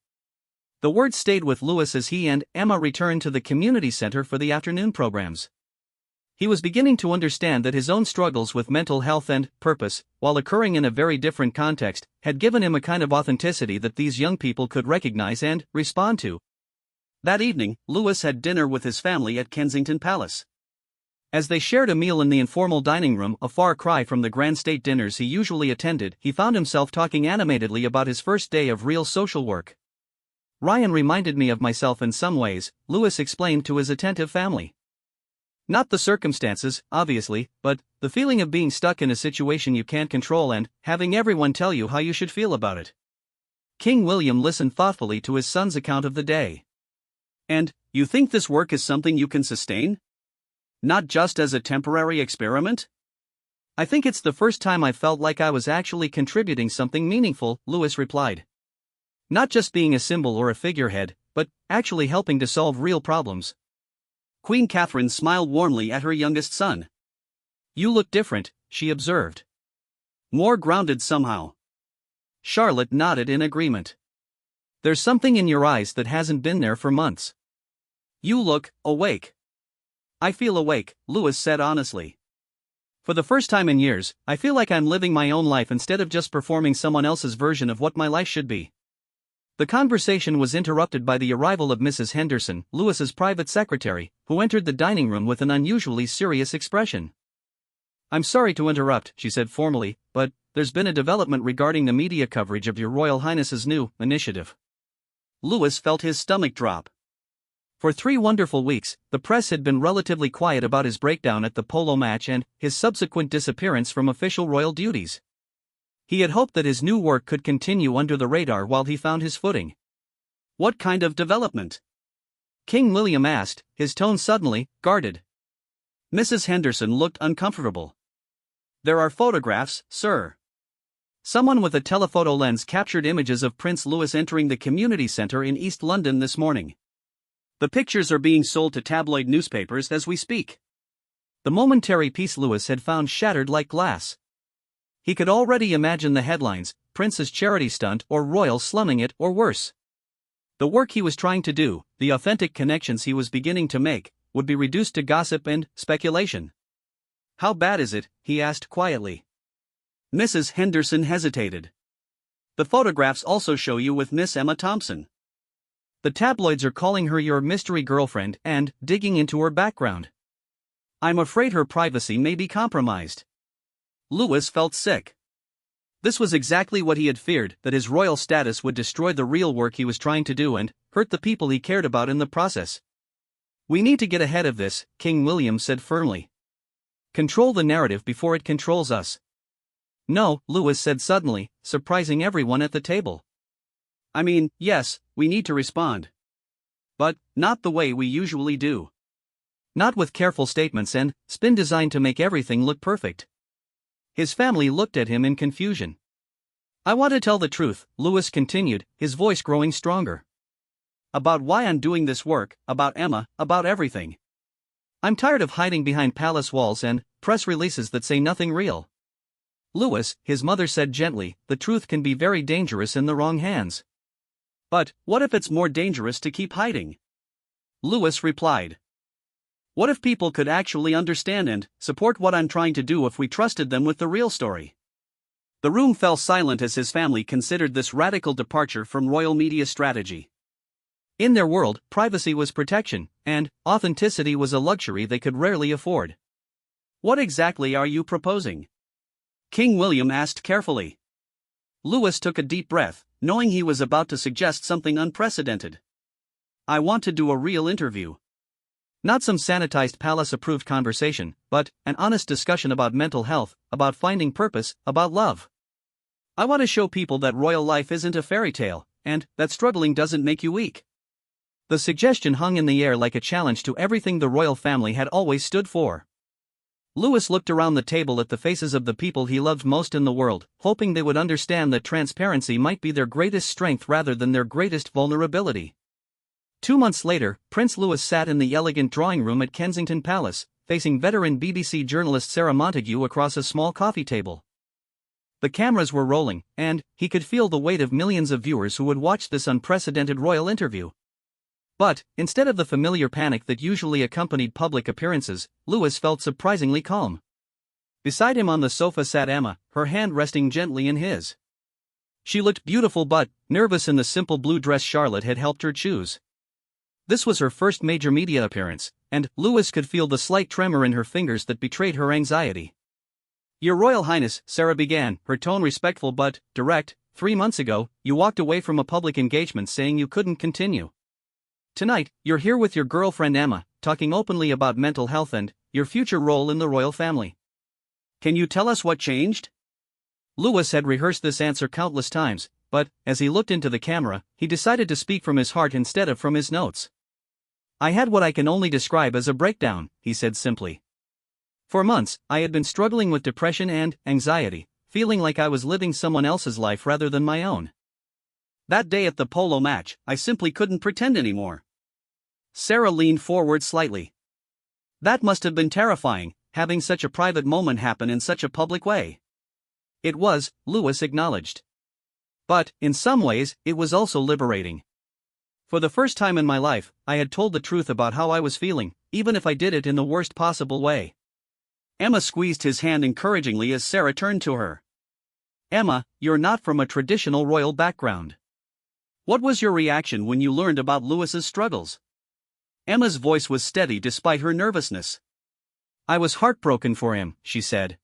The words stayed with Lewis as he and Emma returned to the community center for the afternoon programs. He was beginning to understand that his own struggles with mental health and purpose, while occurring in a very different context, had given him a kind of authenticity that these young people could recognize and respond to. That evening, Lewis had dinner with his family at Kensington Palace. As they shared a meal in the informal dining room, a far cry from the grand state dinners he usually attended, he found himself talking animatedly about his first day of real social work. "Ryan reminded me of myself in some ways," Lewis explained to his attentive family. "Not the circumstances, obviously, but the feeling of being stuck in a situation you can't control and having everyone tell you how you should feel about it." King William listened thoughtfully to his son's account of the day. "And you think this work is something you can sustain? Not just as a temporary experiment?" "I think it's the first time I felt like I was actually contributing something meaningful," Lewis replied. "Not just being a symbol or a figurehead, but actually helping to solve real problems." Queen Catherine smiled warmly at her youngest son. "You look different," she observed. "More grounded somehow." Charlotte nodded in agreement. "There's something in your eyes that hasn't been there for months. You look awake." "I feel awake," Lewis said honestly. "For the first time in years, I feel like I'm living my own life instead of just performing someone else's version of what my life should be." The conversation was interrupted by the arrival of Mrs. Henderson, Lewis's private secretary, who entered the dining room with an unusually serious expression. "I'm sorry to interrupt," she said formally, "but there's been a development regarding the media coverage of Your Royal Highness's new initiative." Lewis felt his stomach drop. For 3 wonderful weeks, the press had been relatively quiet about his breakdown at the polo match and his subsequent disappearance from official royal duties. He had hoped that his new work could continue under the radar while he found his footing. "What kind of development?" King William asked, his tone suddenly guarded. Mrs. Henderson looked uncomfortable. "There are photographs, sir. Someone with a telephoto lens captured images of Prince Louis entering the community centre in East London this morning. The pictures are being sold to tabloid newspapers as we speak." The momentary peace Louis had found shattered like glass. He could already imagine the headlines: "Prince's charity stunt" or "Royal slumming it" or worse. The work he was trying to do, the authentic connections he was beginning to make, would be reduced to gossip and speculation. How bad is it? He asked quietly. Mrs. Henderson hesitated. The photographs also show you with Miss Emma Thompson. The tabloids are calling her your mystery girlfriend and digging into her background. I'm afraid her privacy may be compromised. Louis felt sick. This was exactly what he had feared, that his royal status would destroy the real work he was trying to do and hurt the people he cared about in the process. We need to get ahead of this, King William said firmly. Control the narrative before it controls us. No, Louis said suddenly, surprising everyone at the table. I mean, yes, we need to respond. But not the way we usually do. Not with careful statements and spin designed to make everything look perfect. His family looked at him in confusion. I want to tell the truth, Louis continued, his voice growing stronger. About why I'm doing this work, about Emma, about everything. I'm tired of hiding behind palace walls and press releases that say nothing real. Louis, his mother said gently, the truth can be very dangerous in the wrong hands. But what if it's more dangerous to keep hiding? Louis replied. What if people could actually understand and support what I'm trying to do if we trusted them with the real story? The room fell silent as his family considered this radical departure from royal media strategy. In their world, privacy was protection, and authenticity was a luxury they could rarely afford. What exactly are you proposing? King William asked carefully. Louis took a deep breath, knowing he was about to suggest something unprecedented. I want to do a real interview. Not some sanitized palace-approved conversation, but an honest discussion about mental health, about finding purpose, about love. I want to show people that royal life isn't a fairy tale, and that struggling doesn't make you weak. The suggestion hung in the air like a challenge to everything the royal family had always stood for. Louis looked around the table at the faces of the people he loved most in the world, hoping they would understand that transparency might be their greatest strength rather than their greatest vulnerability. 2 months later, Prince Louis sat in the elegant drawing room at Kensington Palace, facing veteran BBC journalist Sarah Montague across a small coffee table. The cameras were rolling, and he could feel the weight of millions of viewers who would watch this unprecedented royal interview. But, instead of the familiar panic that usually accompanied public appearances, Louis felt surprisingly calm. Beside him on the sofa sat Emma, her hand resting gently in his. She looked beautiful but nervous in the simple blue dress Charlotte had helped her choose. This was her first major media appearance, and Louis could feel the slight tremor in her fingers that betrayed her anxiety. Your Royal Highness, Sarah began, her tone respectful but direct. 3 months ago, you walked away from a public engagement saying you couldn't continue. Tonight, you're here with your girlfriend Emma, talking openly about mental health and your future role in the royal family. Can you tell us what changed? Louis had rehearsed this answer countless times, but, as he looked into the camera, he decided to speak from his heart instead of from his notes. I had what I can only describe as a breakdown, he said simply. For months, I had been struggling with depression and anxiety, feeling like I was living someone else's life rather than my own. That day at the polo match, I simply couldn't pretend anymore. Sarah leaned forward slightly. That must have been terrifying, having such a private moment happen in such a public way. It was, Louis acknowledged. But, in some ways, it was also liberating. For the first time in my life, I had told the truth about how I was feeling, even if I did it in the worst possible way. Emma squeezed his hand encouragingly as Sarah turned to her. Emma, you're not from a traditional royal background. What was your reaction when you learned about Louis's struggles? Emma's voice was steady despite her nervousness. I was heartbroken for him, she said.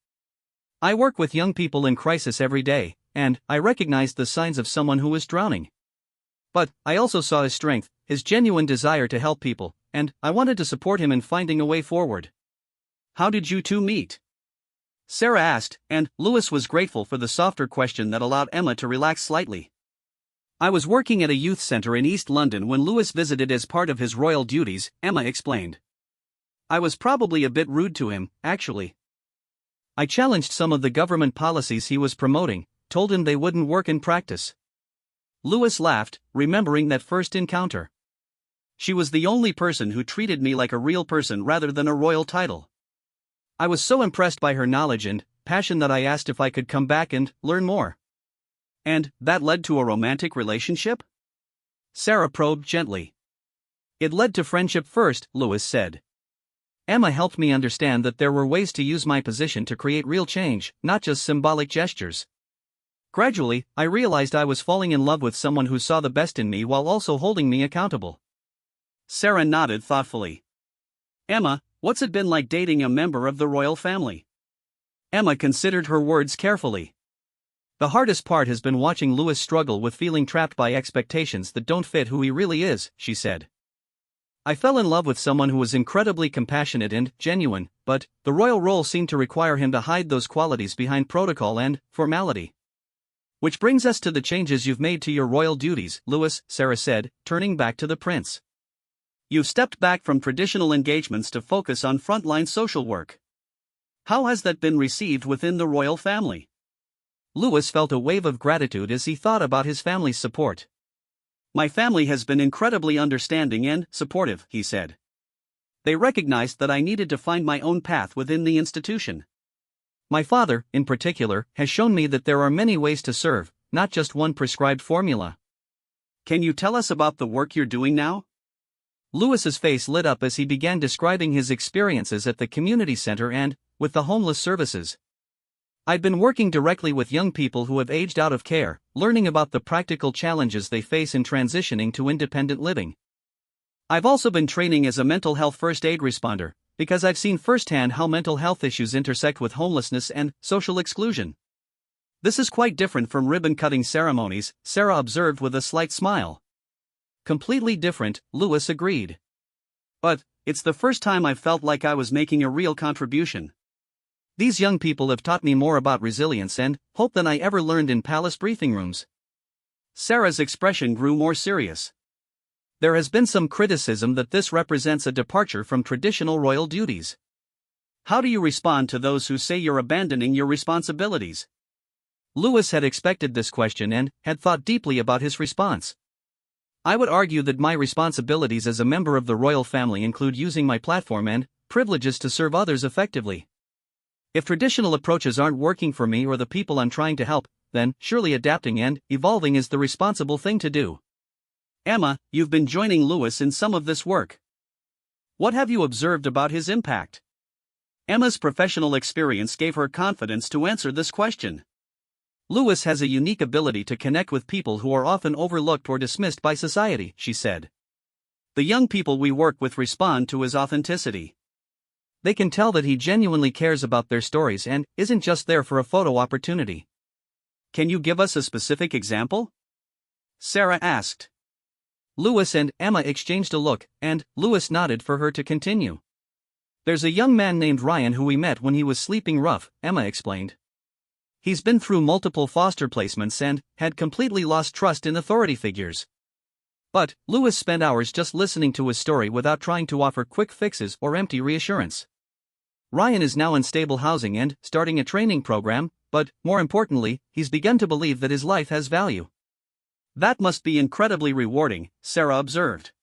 I work with young people in crisis every day, and I recognized the signs of someone who was drowning. But I also saw his strength, his genuine desire to help people, and I wanted to support him in finding a way forward. How did you two meet? Sarah asked, and Louis was grateful for the softer question that allowed Emma to relax slightly. I was working at a youth center in East London when Louis visited as part of his royal duties, Emma explained. I was probably a bit rude to him, actually. I challenged some of the government policies he was promoting, told him they wouldn't work in practice. Louis laughed, remembering that first encounter. She was the only person who treated me like a real person rather than a royal title. I was so impressed by her knowledge and passion that I asked if I could come back and learn more. And that led to a romantic relationship? Sarah probed gently. It led to friendship first, Louis said. Emma helped me understand that there were ways to use my position to create real change, not just symbolic gestures. Gradually, I realized I was falling in love with someone who saw the best in me while also holding me accountable. Sarah nodded thoughtfully. Emma, what's it been like dating a member of the royal family? Emma considered her words carefully. The hardest part has been watching Louis struggle with feeling trapped by expectations that don't fit who he really is, she said. I fell in love with someone who was incredibly compassionate and genuine, but the royal role seemed to require him to hide those qualities behind protocol and formality. Which brings us to the changes you've made to your royal duties, Louis, Sarah said, turning back to the prince. You've stepped back from traditional engagements to focus on frontline social work. How has that been received within the royal family? Louis felt a wave of gratitude as he thought about his family's support. My family has been incredibly understanding and supportive, he said. They recognized that I needed to find my own path within the institution. My father, in particular, has shown me that there are many ways to serve, not just one prescribed formula. Can you tell us about the work you're doing now? Louis's face lit up as he began describing his experiences at the community center and with the homeless services. I've been working directly with young people who have aged out of care, learning about the practical challenges they face in transitioning to independent living. I've also been training as a mental health first aid responder, because I've seen firsthand how mental health issues intersect with homelessness and social exclusion. This is quite different from ribbon-cutting ceremonies, Sarah observed with a slight smile. Completely different, Louis agreed. But it's the first time I've felt like I was making a real contribution. These young people have taught me more about resilience and hope than I ever learned in palace briefing rooms. Sarah's expression grew more serious. There has been some criticism that this represents a departure from traditional royal duties. How do you respond to those who say you're abandoning your responsibilities? Louis had expected this question and had thought deeply about his response. I would argue that my responsibilities as a member of the royal family include using my platform and privileges to serve others effectively. If traditional approaches aren't working for me or the people I'm trying to help, then surely adapting and evolving is the responsible thing to do. Emma, you've been joining Louis in some of this work. What have you observed about his impact? Emma's professional experience gave her confidence to answer this question. Louis has a unique ability to connect with people who are often overlooked or dismissed by society, she said. The young people we work with respond to his authenticity. They can tell that he genuinely cares about their stories and isn't just there for a photo opportunity. Can you give us a specific example? Sarah asked. Louis and Emma exchanged a look, and Louis nodded for her to continue. There's a young man named Ryan who we met when he was sleeping rough, Emma explained. He's been through multiple foster placements and had completely lost trust in authority figures. But Louis spent hours just listening to his story without trying to offer quick fixes or empty reassurance. Ryan is now in stable housing and starting a training program, but more importantly, he's begun to believe that his life has value. That must be incredibly rewarding, Sarah observed.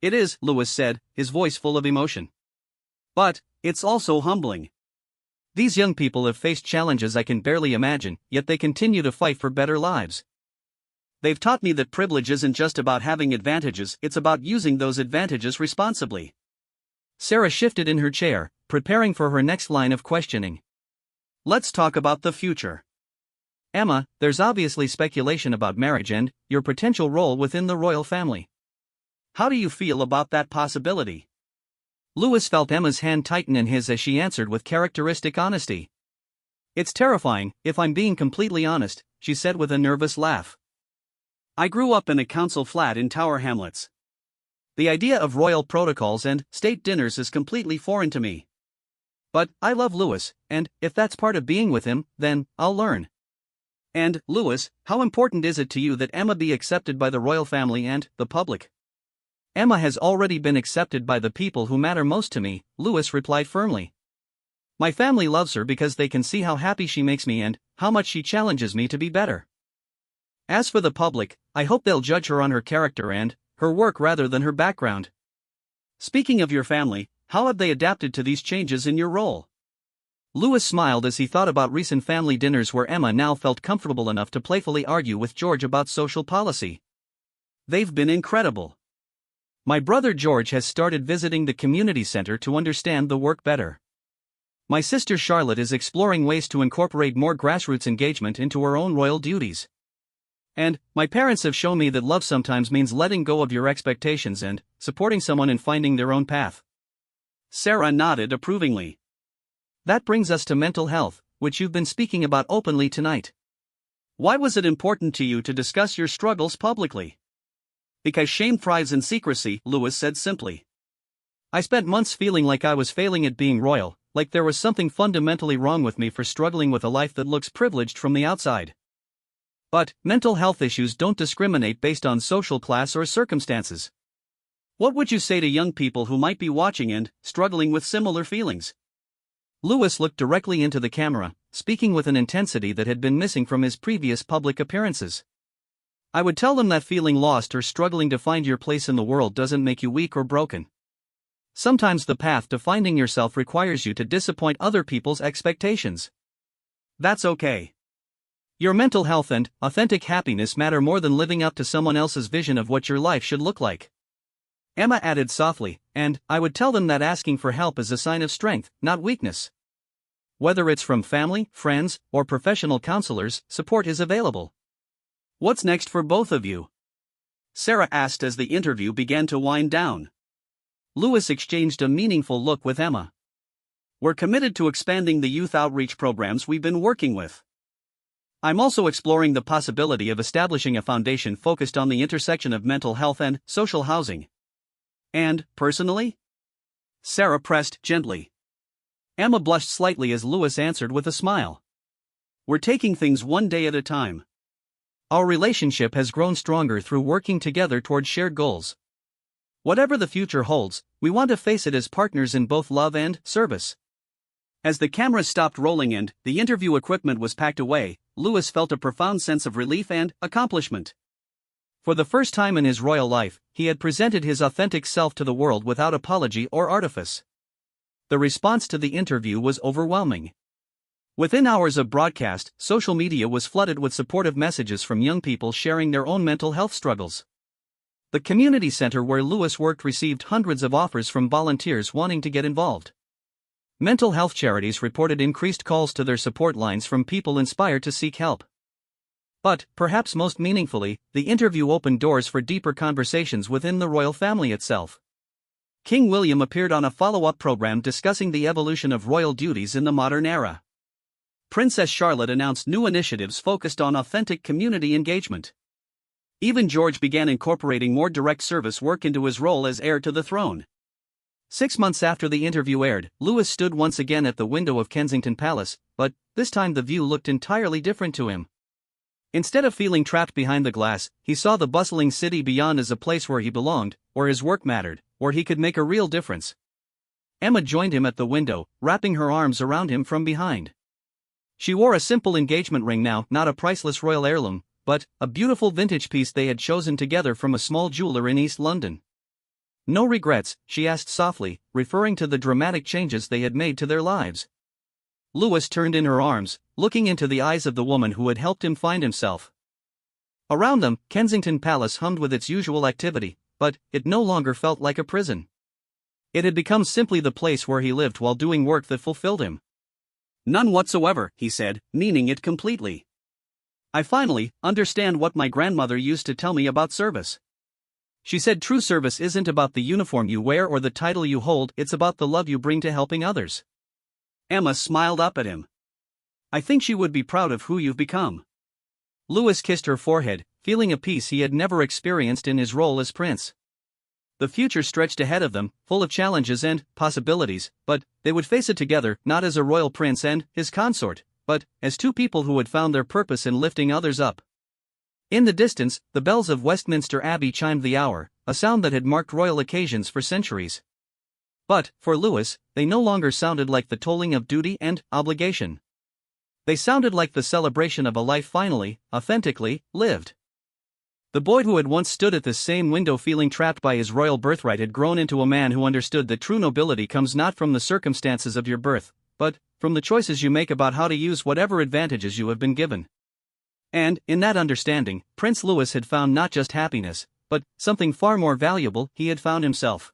It is, Louis said, his voice full of emotion. But it's also humbling. These young people have faced challenges I can barely imagine, yet they continue to fight for better lives. They've taught me that privilege isn't just about having advantages, it's about using those advantages responsibly. Sarah shifted in her chair, preparing for her next line of questioning. Let's talk about the future. Emma, there's obviously speculation about marriage and your potential role within the royal family. How do you feel about that possibility? Louis felt Emma's hand tighten in his as she answered with characteristic honesty. It's terrifying, if I'm being completely honest, she said with a nervous laugh. I grew up in a council flat in Tower Hamlets. The idea of royal protocols and state dinners is completely foreign to me. But I love Louis, and if that's part of being with him, then I'll learn. And, Louis, how important is it to you that Emma be accepted by the royal family and the public? Emma has already been accepted by the people who matter most to me, Louis replied firmly. My family loves her because they can see how happy she makes me and how much she challenges me to be better. As for the public, I hope they'll judge her on her character and her work rather than her background. Speaking of your family, how have they adapted to these changes in your role? Louis smiled as he thought about recent family dinners where Emma now felt comfortable enough to playfully argue with George about social policy. They've been incredible. My brother George has started visiting the community center to understand the work better. My sister Charlotte is exploring ways to incorporate more grassroots engagement into her own royal duties. And my parents have shown me that love sometimes means letting go of your expectations and supporting someone in finding their own path. Sarah nodded approvingly. That brings us to mental health, which you've been speaking about openly tonight. Why was it important to you to discuss your struggles publicly? Because shame thrives in secrecy, Lewis said simply. I spent months feeling like I was failing at being royal, like there was something fundamentally wrong with me for struggling with a life that looks privileged from the outside. But mental health issues don't discriminate based on social class or circumstances. What would you say to young people who might be watching and struggling with similar feelings? Lewis looked directly into the camera, speaking with an intensity that had been missing from his previous public appearances. I would tell them that feeling lost or struggling to find your place in the world doesn't make you weak or broken. Sometimes the path to finding yourself requires you to disappoint other people's expectations. That's okay. Your mental health and authentic happiness matter more than living up to someone else's vision of what your life should look like. Emma added softly, and I would tell them that asking for help is a sign of strength, not weakness. Whether it's from family, friends, or professional counselors, support is available. What's next for both of you? Sarah asked as the interview began to wind down. Lewis exchanged a meaningful look with Emma. We're committed to expanding the youth outreach programs we've been working with. I'm also exploring the possibility of establishing a foundation focused on the intersection of mental health and social housing. And, personally? Sarah pressed gently. Emma blushed slightly as Lewis answered with a smile. We're taking things one day at a time. Our relationship has grown stronger through working together toward shared goals. Whatever the future holds, we want to face it as partners in both love and service. As the cameras stopped rolling and the interview equipment was packed away, Lewis felt a profound sense of relief and accomplishment. For the first time in his royal life, he had presented his authentic self to the world without apology or artifice. The response to the interview was overwhelming. Within hours of broadcast, social media was flooded with supportive messages from young people sharing their own mental health struggles. The community center where Lewis worked received hundreds of offers from volunteers wanting to get involved. Mental health charities reported increased calls to their support lines from people inspired to seek help. But, perhaps most meaningfully, the interview opened doors for deeper conversations within the royal family itself. King William appeared on a follow-up program discussing the evolution of royal duties in the modern era. Princess Charlotte announced new initiatives focused on authentic community engagement. Even George began incorporating more direct service work into his role as heir to the throne. 6 months after the interview aired, Lewis stood once again at the window of Kensington Palace, but this time the view looked entirely different to him. Instead of feeling trapped behind the glass, he saw the bustling city beyond as a place where he belonged, where his work mattered, where he could make a real difference. Emma joined him at the window, wrapping her arms around him from behind. She wore a simple engagement ring now, not a priceless royal heirloom, but a beautiful vintage piece they had chosen together from a small jeweler in East London. No regrets, she asked softly, referring to the dramatic changes they had made to their lives. Lewis turned in her arms, looking into the eyes of the woman who had helped him find himself. Around them, Kensington Palace hummed with its usual activity, but it no longer felt like a prison. It had become simply the place where he lived while doing work that fulfilled him. None whatsoever, he said, meaning it completely. I finally understand what my grandmother used to tell me about service. She said true service isn't about the uniform you wear or the title you hold, it's about the love you bring to helping others. Emma smiled up at him. I think she would be proud of who you've become. Lewis kissed her forehead, feeling a peace he had never experienced in his role as prince. The future stretched ahead of them, full of challenges and possibilities, but they would face it together, not as a royal prince and his consort, but as two people who had found their purpose in lifting others up. In the distance, the bells of Westminster Abbey chimed the hour, a sound that had marked royal occasions for centuries. But, for Lewis, they no longer sounded like the tolling of duty and obligation. They sounded like the celebration of a life finally, authentically, lived. The boy who had once stood at this same window feeling trapped by his royal birthright had grown into a man who understood that true nobility comes not from the circumstances of your birth, but from the choices you make about how to use whatever advantages you have been given. And, in that understanding, Prince Louis had found not just happiness, But, something far more valuable, he had found himself.